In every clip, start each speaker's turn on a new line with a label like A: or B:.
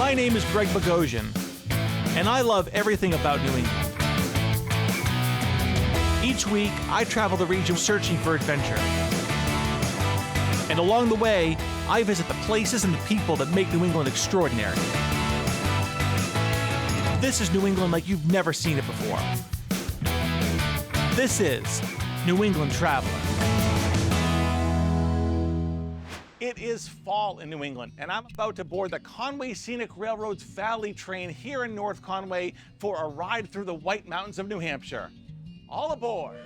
A: My name is Greg Bogosian, and I love everything about New England. Each week, I travel the region searching for adventure. And along the way, I visit the places and the people that make New England extraordinary. This is New England like you've never seen it before. This is New England Traveler. It is fall in New England, and I'm about to board the Conway Scenic Railroad's Valley train here in North Conway for a ride through the White Mountains of New Hampshire. All aboard!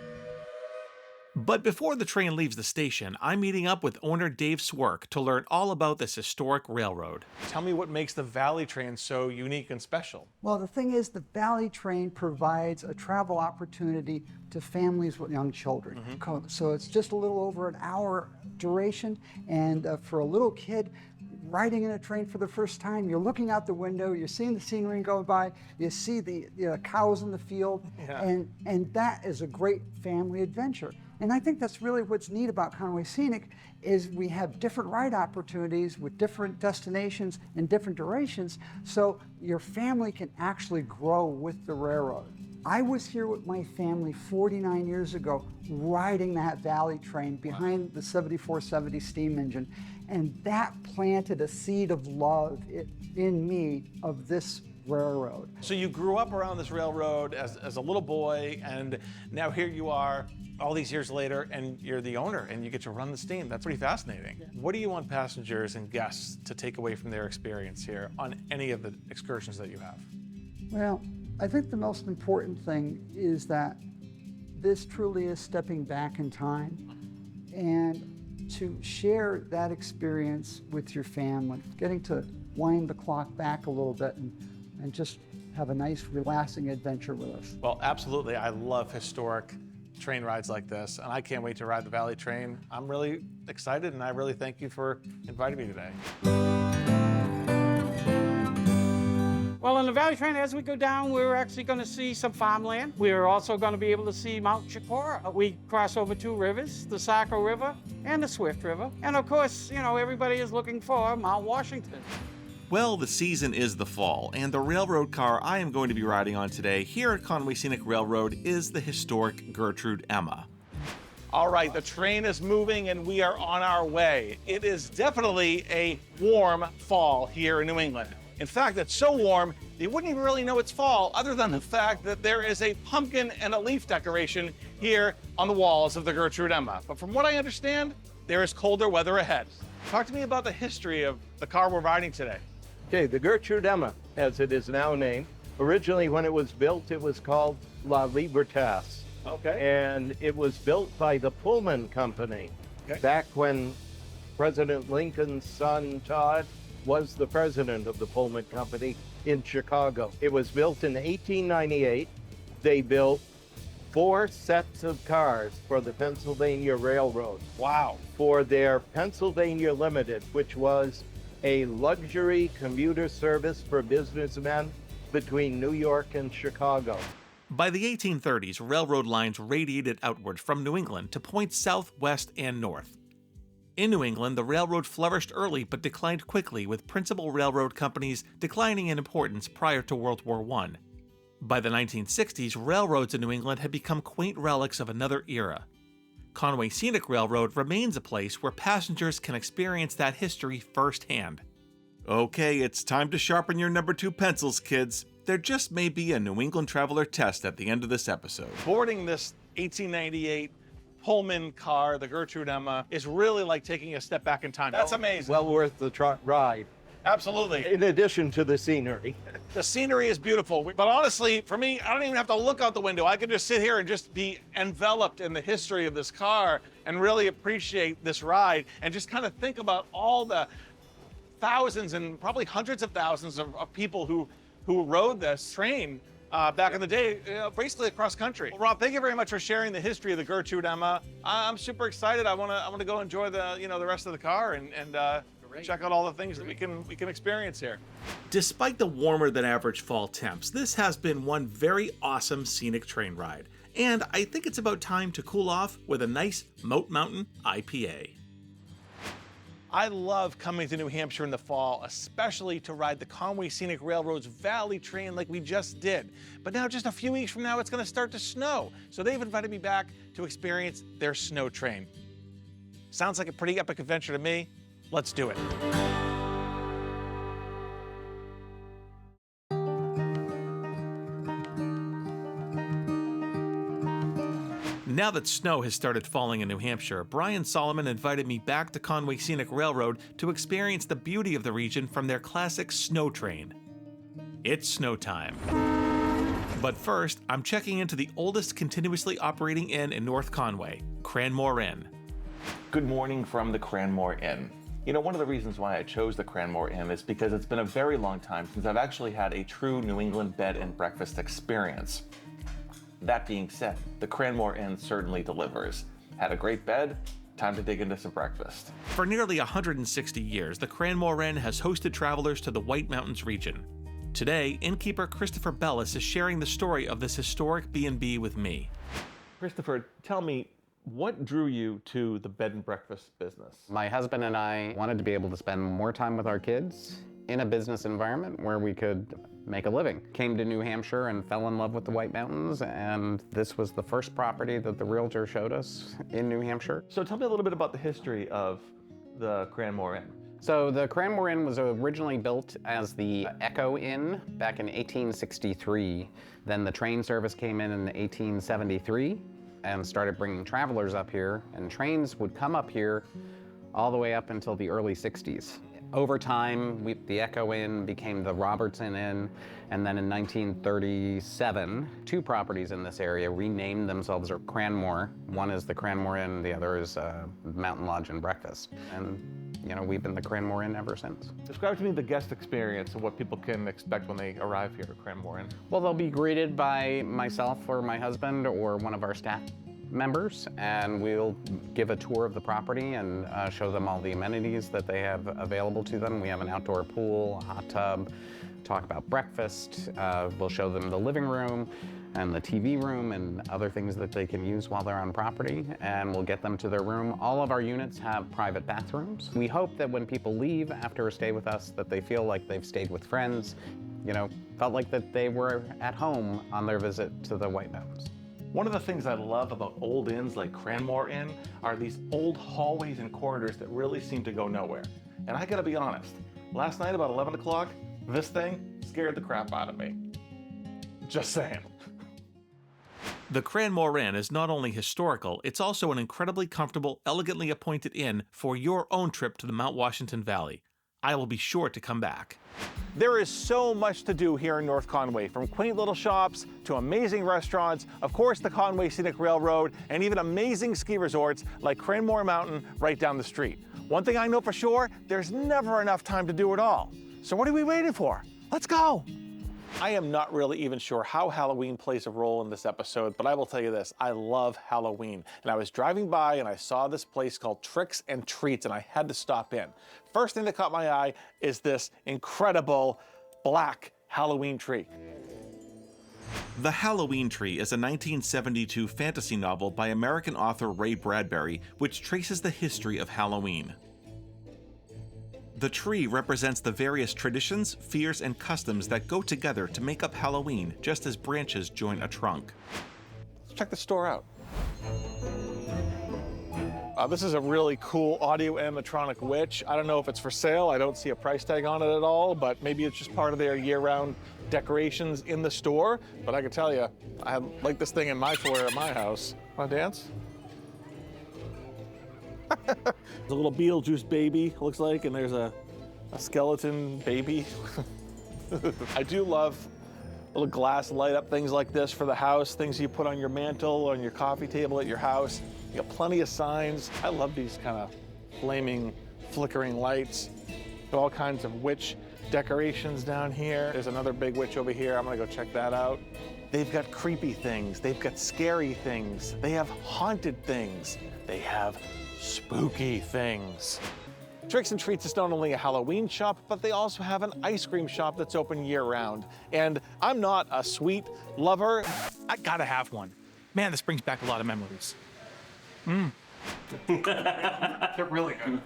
A: But before the train leaves the station, I'm meeting up with owner Dave Swerk to learn all about this historic railroad. Tell me what makes the Valley train so unique and special.
B: Well, the thing is, the Valley train provides a travel opportunity to families with young children. So it's just a little over an hour duration, and for a little kid, riding in a train for the first time, you're looking out the window, you're seeing the scenery go by, you see the cows in the field, and that is a great family adventure. And I think that's really what's neat about Conway Scenic is we have different ride opportunities with different destinations and different durations, so your family can actually grow with the railroad. I was here with my family 49 years ago riding that Valley train behind the 7470 steam engine, and that planted a seed of love in me of this railroad.
A: So you grew up around this railroad as a little boy, and now here you are all these years later, and you're the owner, and you get to run the steam. That's pretty fascinating. Yeah. What do you want passengers and guests to take away from their experience here on any of the excursions that you have?
B: Well, I think the most important thing is that this truly is stepping back in time, and to share that experience with your family, getting to wind the clock back a little bit and just have a nice, relaxing adventure with us.
A: Well, absolutely. I love historic train rides like this, and I can't wait to ride the Valley train. I'm really excited, and I really thank you for inviting me today.
C: Well, on the Valley train, as we go down, we're actually going to see some farmland. We're also going to be able to see Mount Chicora. We cross over two rivers, the Saco River and the Swift River. And of course, everybody is looking for Mount Washington.
A: Well, the season is the fall, and the railroad car I am going to be riding on today here at Conway Scenic Railroad is the historic Gertrude Emma. All right, the train is moving and we are on our way. It is definitely a warm fall here in New England. In fact, it's so warm, you wouldn't even really know it's fall other than the fact that there is a pumpkin and a leaf decoration here on the walls of the Gertrude Emma. But from what I understand, there is colder weather ahead. Talk to me about the history of the car we're riding today.
D: Okay, the Gertrude Emma, as it is now named, originally when it was built, it was called La Libertas.
A: Okay.
D: And it was built by the Pullman Company back when President Lincoln's son, Todd, was the president of the Pullman Company in Chicago. It was built in 1898. They built 4 sets of cars for the Pennsylvania Railroad.
A: Wow.
D: For their Pennsylvania Limited, which was a luxury commuter service for businessmen between New York and Chicago.
A: By the 1830s, railroad lines radiated outward from New England to points south, west, and north. In New England, the railroad flourished early but declined quickly, with principal railroad companies declining in importance prior to World War I. By the 1960s, railroads in New England had become quaint relics of another era. Conway Scenic Railroad remains a place where passengers can experience that history firsthand. Okay, it's time to sharpen your number 2 pencils, kids. There just may be a New England Traveler test at the end of this episode. Boarding this 1898 Pullman car, the Gertrude Emma, is really like taking a step back in time. That's amazing.
D: Well worth the ride.
A: Absolutely.
D: In addition to the scenery.
A: The scenery is beautiful, but honestly, for me, I don't even have to look out the window. I can just sit here and just be enveloped in the history of this car and really appreciate this ride and just kind of think about all the thousands and probably hundreds of thousands of people who rode this train back in the day, basically across country. Well, Rob, thank you very much for sharing the history of the Gertrude Emma. I'm super excited. I want to go enjoy the rest of the car and check out all the things that we can experience here. Despite the warmer than average fall temps, this has been one very awesome scenic train ride. And I think it's about time to cool off with a nice Moat Mountain IPA. I love coming to New Hampshire in the fall, especially to ride the Conway Scenic Railroad's Valley train like we just did. But now, just a few weeks from now, it's going to start to snow. So they've invited me back to experience their snow train. Sounds like a pretty epic adventure to me. Let's do it. Now that snow has started falling in New Hampshire, Brian Solomon invited me back to Conway Scenic Railroad to experience the beauty of the region from their classic snow train. It's snow time. But first, I'm checking into the oldest continuously operating inn in North Conway, Cranmore Inn. Good morning from the Cranmore Inn. You know, one of the reasons why I chose the Cranmore Inn is because it's been a very long time since I've actually had a true New England bed and breakfast experience. That being said, the Cranmore Inn certainly delivers. Had a great bed, time to dig into some breakfast. For nearly 160 years, the Cranmore Inn has hosted travelers to the White Mountains region. Today, innkeeper Christopher Bellis is sharing the story of this historic B&B with me. Christopher, tell me, what drew you to the bed and breakfast business?
E: My husband and I wanted to be able to spend more time with our kids in a business environment where we could make a living. Came to New Hampshire and fell in love with the White Mountains, and this was the first property that the realtor showed us in New Hampshire.
A: So tell me a little bit about the history of the Cranmore Inn.
E: So the Cranmore Inn was originally built as the Echo Inn back in 1863. Then the train service came in 1873 and started bringing travelers up here, and trains would come up here all the way up until the early 60s. Over time, the Echo Inn became the Robertson Inn, and then in 1937, two properties in this area renamed themselves Cranmore. One is the Cranmore Inn, the other is Mountain Lodge and Breakfast. And, you know, we've been the Cranmore Inn ever since.
A: Describe to me the guest experience and what people can expect when they arrive here at Cranmore Inn.
E: Well, they'll be greeted by myself or my husband or one of our staff members, and we'll give a tour of the property and show them all the amenities that they have available to them. We have an outdoor pool, a hot tub, talk about breakfast. We'll show them the living room and the TV room and other things that they can use while they're on property, and we'll get them to their room. All of our units have private bathrooms. We hope that when people leave after a stay with us, that they feel like they've stayed with friends, you know, felt like that they were at home on their visit to the White Mountains.
A: One of the things I love about old inns like Cranmore Inn are these old hallways and corridors that really seem to go nowhere. And I gotta be honest, last night about 11 o'clock, this thing scared the crap out of me. Just saying. The Cranmore Inn is not only historical, it's also an incredibly comfortable, elegantly appointed inn for your own trip to the Mount Washington Valley. I will be sure to come back. There is so much to do here in North Conway, from quaint little shops to amazing restaurants, of course the Conway Scenic Railroad, and even amazing ski resorts like Cranmore Mountain right down the street. One thing I know for sure, there's never enough time to do it all. So what are we waiting for? Let's go! I am not really even sure how Halloween plays a role in this episode, but I will tell you this, I love Halloween. And I was driving by and I saw this place called Tricks and Treats, and I had to stop in. First thing that caught my eye is this incredible black Halloween tree. The Halloween Tree is a 1972 fantasy novel by American author Ray Bradbury, which traces the history of Halloween. The tree represents the various traditions, fears, and customs that go together to make up Halloween, just as branches join a trunk. Let's check the store out. This is a really cool audio animatronic witch. I don't know if it's for sale. I don't see a price tag on it at all, but maybe it's just part of their year-round decorations in the store. But I can tell you, I like this thing in my foyer at my house. Want to dance? There's a little Beetlejuice baby, looks like, and there's a skeleton baby. I do love little glass light up things like this for the house, things you put on your mantle or on your coffee table at your house. You got plenty of signs. I love these kind of flaming, flickering lights. All kinds of witch decorations down here. There's another big witch over here. I'm gonna go check that out. They've got creepy things. They've got scary things. They have haunted things. They have spooky things. Tricks and Treats is not only a Halloween shop, but they also have an ice cream shop that's open year-round. And I'm not a sweet lover. I gotta have one. Man, this brings back a lot of memories. They're really good.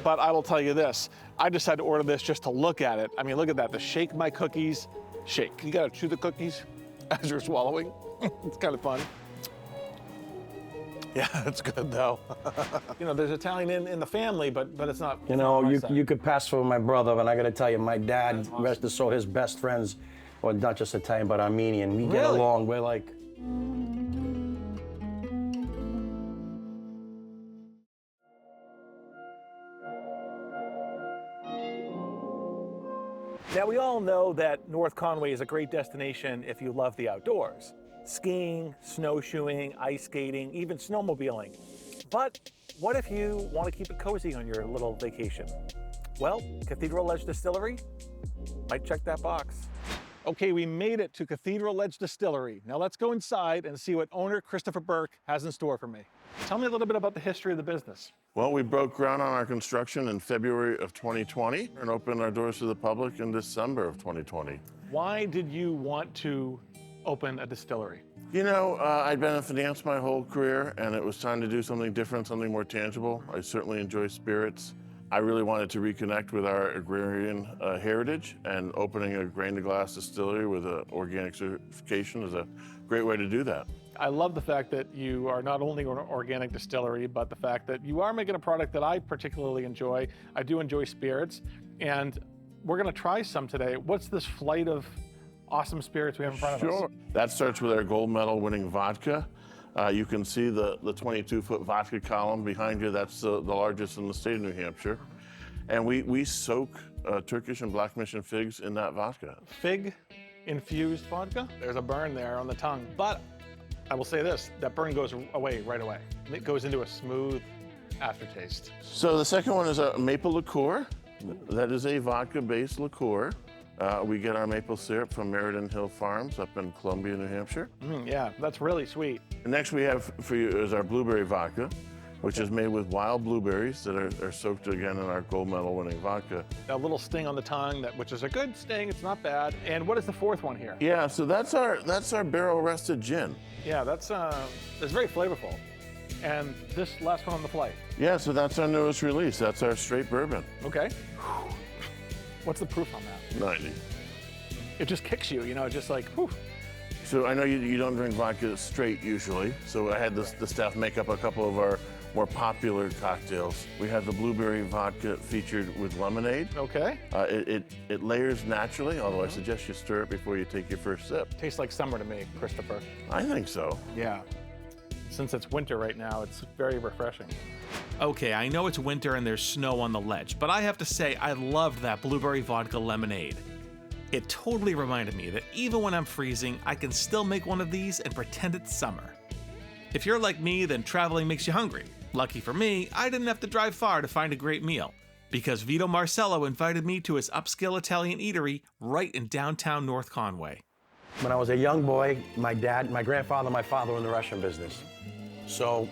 A: But I will tell you this, I just had to order this just to look at it. I mean, look at that, the shake my cookies, shake. You gotta chew the cookies as you're swallowing. It's kind of fun. Yeah, it's good though. You know, there's Italian in the family, but it's not.
F: You know, you could pass for my brother, but I gotta tell you, my dad, rest his soul, his best friends, well, not just Italian, but Armenian. We get along, we're like.
A: Now, we all know that North Conway is a great destination if you love the outdoors. Skiing, snowshoeing, ice skating, even snowmobiling. But what if you want to keep it cozy on your little vacation? Well, Cathedral Ledge Distillery might check that box. Okay, we made it to Cathedral Ledge Distillery. Now let's go inside and see what owner Christopher Burke has in store for me. Tell me a little bit about the history of the business.
G: Well, we broke ground on our construction in February of 2020 and opened our doors to the public in December of 2020.
A: Why did you want to open a distillery?
G: You know, I'd been in finance my whole career, and it was time to do something different, something more tangible. I certainly enjoy spirits. I really wanted to reconnect with our agrarian heritage, and opening a grain-to-glass distillery with an organic certification is a great way to do that.
A: I love the fact that you are not only an organic distillery, but the fact that you are making a product that I particularly enjoy. I do enjoy spirits, and we're gonna try some today. What's this flight of awesome spirits we have in front of us?
G: Sure. That starts with our gold medal winning vodka. You can see the 22-foot vodka column behind you. That's the largest in the state of New Hampshire. And we soak Turkish and black mission figs in that vodka.
A: Fig-infused vodka? There's a burn there on the tongue, but I will say this, that burn goes away right away. It goes into a smooth aftertaste.
G: So the second one is a maple liqueur. That is a vodka-based liqueur. We get our maple syrup from Meriden Hill Farms up in Columbia, New Hampshire.
A: Yeah, that's really sweet.
G: And next we have for you is our blueberry vodka, which is made with wild blueberries that are soaked again in our gold medal winning vodka.
A: A little sting on the tongue, which is a good sting, it's not bad. And what is the fourth one here?
G: Yeah, so that's our barrel rested gin.
A: Yeah, that's very flavorful. And this last one on the flight?
G: Yeah, so that's our newest release. That's our straight bourbon.
A: Okay. What's the proof on that?
G: 90.
A: It just kicks you, just like, whew.
G: So I know you don't drink vodka straight usually, so I had the staff make up a couple of our more popular cocktails. We have the blueberry vodka featured with lemonade.
A: Okay.
G: It layers naturally, although I suggest you stir it before you take your first sip.
A: Tastes like summer to me, Christopher.
G: I think so.
A: Yeah. Since it's winter right now, it's very refreshing. Okay, I know it's winter and there's snow on the ledge, but I have to say I loved that blueberry vodka lemonade. It totally reminded me that even when I'm freezing, I can still make one of these and pretend it's summer. If you're like me, then traveling makes you hungry. Lucky for me, I didn't have to drive far to find a great meal, because Vito Marcello invited me to his upscale Italian eatery right in downtown North Conway.
F: When I was a young boy, my dad, my grandfather, my father were in the restaurant business. So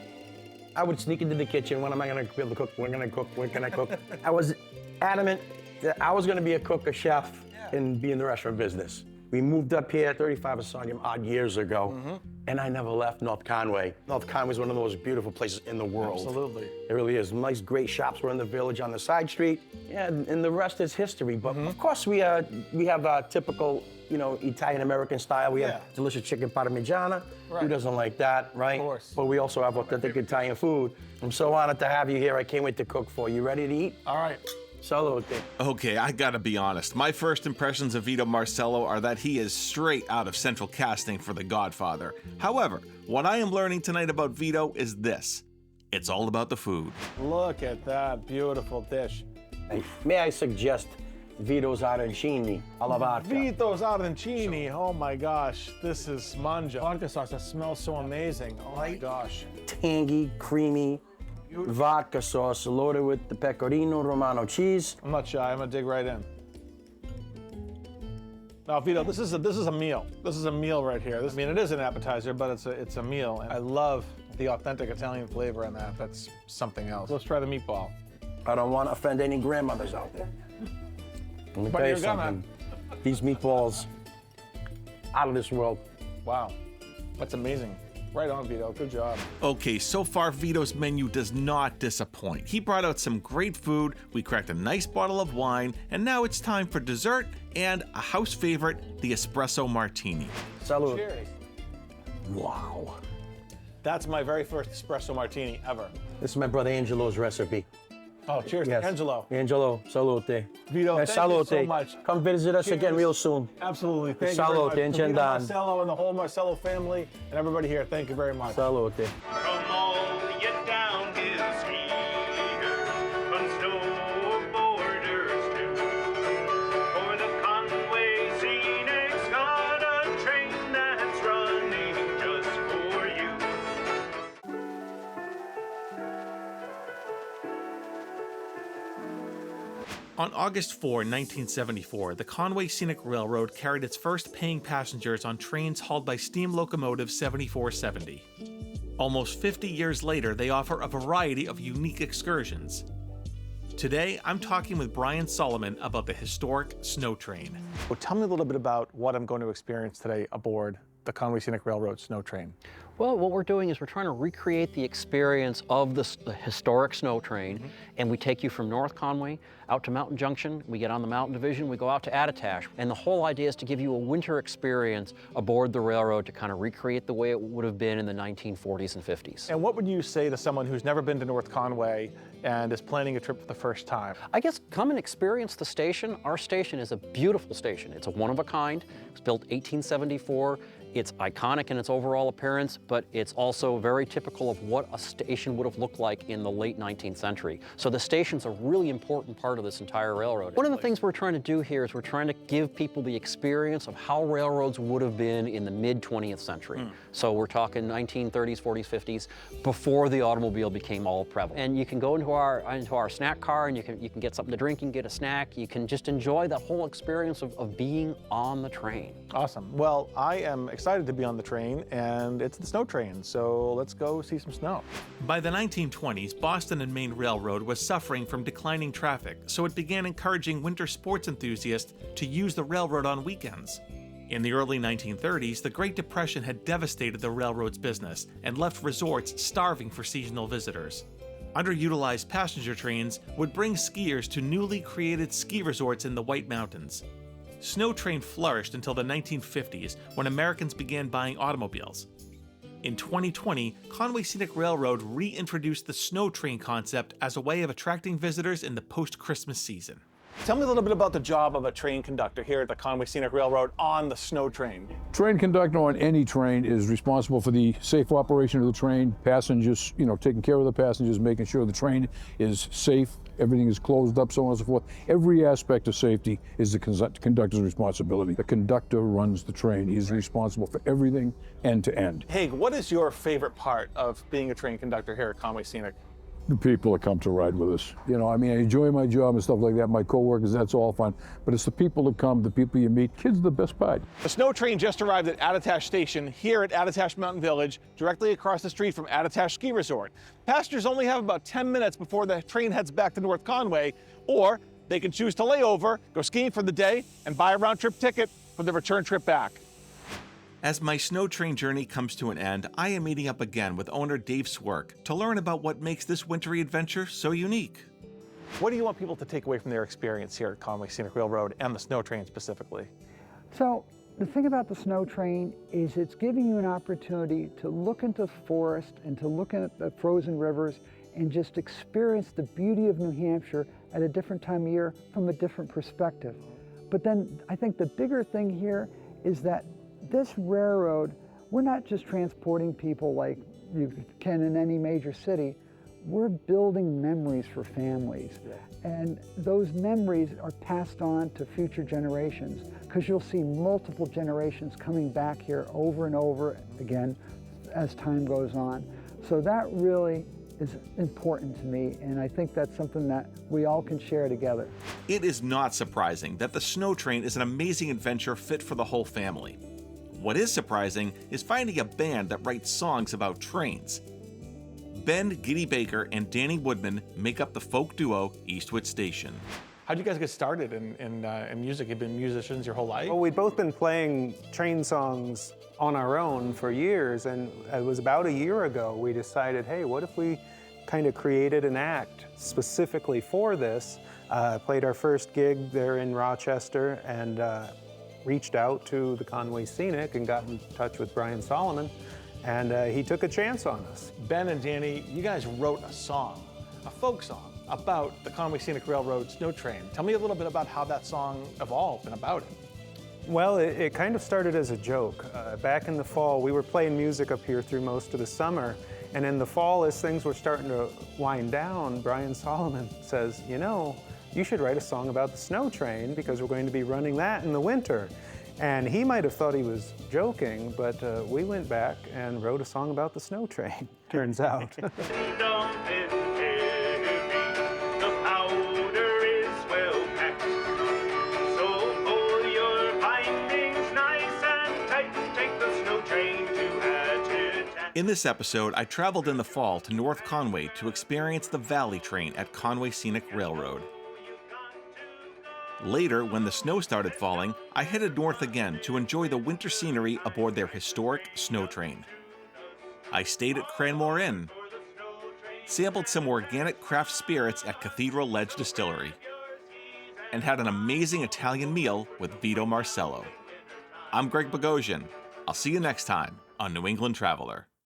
F: I would sneak into the kitchen. When am I gonna be able to cook? When can I cook? When can I cook? I was adamant that I was gonna be a cook, a chef, and be in the restaurant business. We moved up here 35 or so odd years ago, and I never left North Conway. North Conway is one of the most beautiful places in the world.
A: Absolutely.
F: It really is. Nice, great shops were in the village on the side street, and the rest is history. But of course, we have a typical, Italian-American style. We have delicious chicken parmigiana.
A: Right.
F: Who doesn't like that, right?
A: Of course.
F: But we also have authentic Italian food. I'm so honored to have you here. I can't wait to cook for you. You ready to eat?
A: All right.
F: Salute.
H: Okay, I gotta be honest. My first impressions of Vito Marcello are that he is straight out of central casting for The Godfather. However, what I am learning tonight about Vito is this. It's all about the food.
A: Look at that beautiful dish.
F: Hey, may I suggest Vito's arancini alla vodka?
A: Vito's arancini. Oh my gosh, this is manja. Vodka sauce that smells so amazing. Oh my gosh.
F: Tangy, creamy vodka sauce loaded with the pecorino romano cheese.
A: I'm not shy. I'm gonna dig right in. Now, Vito, this is a meal. This is a meal right here. It is an appetizer, but it's a meal. And I love the authentic Italian flavor in that. That's something else. Let's try the meatball.
F: I don't want to offend any grandmothers out there. Let me
A: But
F: tell you
A: you're gonna.
F: something. These meatballs, out of this world.
A: Wow, that's amazing.
I: Right on, Vito. Good job.
H: Okay, so far Vito's menu does not disappoint. He brought out some great food, we cracked a nice bottle of wine, and now it's time for dessert and a house favorite, the espresso martini.
F: Salud.
I: Cheers.
F: Wow.
I: That's my very first espresso martini ever.
F: This is my brother Angelo's recipe.
I: Oh, cheers
F: Yes.
I: to Angelo.
F: Angelo, salute.
I: Vito, thank you so much.
F: Come visit us again
I: Cheers.
F: real soon.
I: Absolutely. Thank you
F: Salute,
I: very much. To Vito
F: Enchantan.
I: Marcello and the whole Marcello family and everybody here, thank you very much.
F: Salute.
J: From all you downhill skiers on snowboarders too. For the Conway Scenic's got a train that's running just for you.
A: On August 4, 1974, the Conway Scenic Railroad carried its first paying passengers on trains hauled by steam locomotive 7470. Almost 50 years later, they offer a variety of unique excursions. Today, I'm talking with Brian Solomon about the historic snow train.
I: Well, tell me a little bit about what I'm going to experience today aboard the Conway Scenic Railroad snow train.
K: Well, what we're doing is we're trying to recreate the experience of the historic snow train, and we take you from North Conway out to Mountain Junction, we get on the Mountain Division, we go out to Attitash, and the whole idea is to give you a winter experience aboard the railroad to kind of recreate the way it would have been in the 1940s and 50s.
I: And what would you say to someone who's never been to North Conway and is planning a trip for the first time?
K: I guess come and experience the station. Our station is a beautiful station. It's a one of a kind. It was built 1874. It's iconic in its overall appearance, but it's also very typical of what a station would have looked like in the late 19th century. So the station's a really important part of this entire railroad. One of the things we're trying to do here is we're trying to give people the experience of how railroads would have been in the mid-20th century. So we're talking 1930s, 40s, 50s, before the automobile became all prevalent. And you can go into our snack car and you can get something to drink, you can get a snack, you can just enjoy the whole experience of being on the train.
I: Awesome. Well, I am excited to be on the train, and it's the snow train, so let's go see some snow.
A: By the 1920s, Boston and Maine Railroad was suffering from declining traffic, so it began encouraging winter sports enthusiasts to use the railroad on weekends. In the early 1930s, the Great Depression had devastated the railroad's business and left resorts starving for seasonal visitors. Underutilized passenger trains would bring skiers to newly created ski resorts in the White Mountains. Snow train flourished until the 1950s when Americans began buying automobiles. In 2020, Conway Scenic Railroad reintroduced the snow train concept as a way of attracting visitors in the post-Christmas season.
I: Tell me a little bit about the job of a train conductor here at the Conway Scenic Railroad on the snow train.
L: Train conductor on any train is responsible for the safe operation of the train, passengers, taking care of the passengers, making sure the train is safe, everything is closed up, so on and so forth. Every aspect of safety is the conductor's responsibility. The conductor runs the train. He's responsible for everything end to end.
I: Hey, what is your favorite part of being a train conductor here at Conway Scenic?
L: The people that come to ride with us. I enjoy my job and stuff like that, my coworkers, that's all fun. But it's the people that come, the people you meet. Kids are the best part.
I: The snow train just arrived at Attitash Station here at Attitash Mountain Village, directly across the street from Attitash Ski Resort. Passengers only have about 10 minutes before the train heads back to North Conway, or they can choose to lay over, go skiing for the day, and buy a round-trip ticket for the return trip back.
A: As my snow train journey comes to an end, I am meeting up again with owner Dave Swerk to learn about what makes this wintry adventure so unique.
I: What do you want people to take away from their experience here at Conway Scenic Railroad and the snow train specifically?
B: So the thing about the snow train is it's giving you an opportunity to look into the forest and to look at the frozen rivers and just experience the beauty of New Hampshire at a different time of year from a different perspective. But then I think the bigger thing here is that this railroad, we're not just transporting people like you can in any major city. We're building memories for families. And those memories are passed on to future generations because you'll see multiple generations coming back here over and over again as time goes on. So that really is important to me, and I think that's something that we all can share together.
A: It is not surprising that the snow train is an amazing adventure fit for the whole family. What is surprising is finding a band that writes songs about trains. Ben Giddy Baker and Danny Woodman make up the folk duo Eastwood Station.
I: How'd you guys get started in music? You've been musicians your whole life?
M: Well, we'd both been playing train songs on our own for years, and it was about a year ago we decided, hey, what if we kind of created an act specifically for this? Played our first gig there in Rochester and reached out to the Conway Scenic and got in touch with Brian Solomon, and he took a chance on us.
I: Ben and Danny, you guys wrote a song, a folk song, about the Conway Scenic Railroad Snow Train. Tell me a little bit about how that song evolved and about it.
M: Well, it kind of started as a joke. Back in the fall, we were playing music up here through most of the summer, and in the fall, as things were starting to wind down, Brian Solomon says, you know, you should write a song about the snow train because we're going to be running that in the winter. And he might have thought he was joking, but we went back and wrote a song about the snow train, turns out.
H: In this episode, I traveled in the fall to North Conway to experience the Valley Train at Conway Scenic Railroad. Later, when the snow started falling, I headed north again to enjoy the winter scenery aboard their historic snow train. I stayed at Cranmore Inn, sampled some organic craft spirits at Cathedral Distillery, and had an amazing Italian meal with Vito Marcello. I'm Greg Bogosian. I'll see you next time on New England Traveler.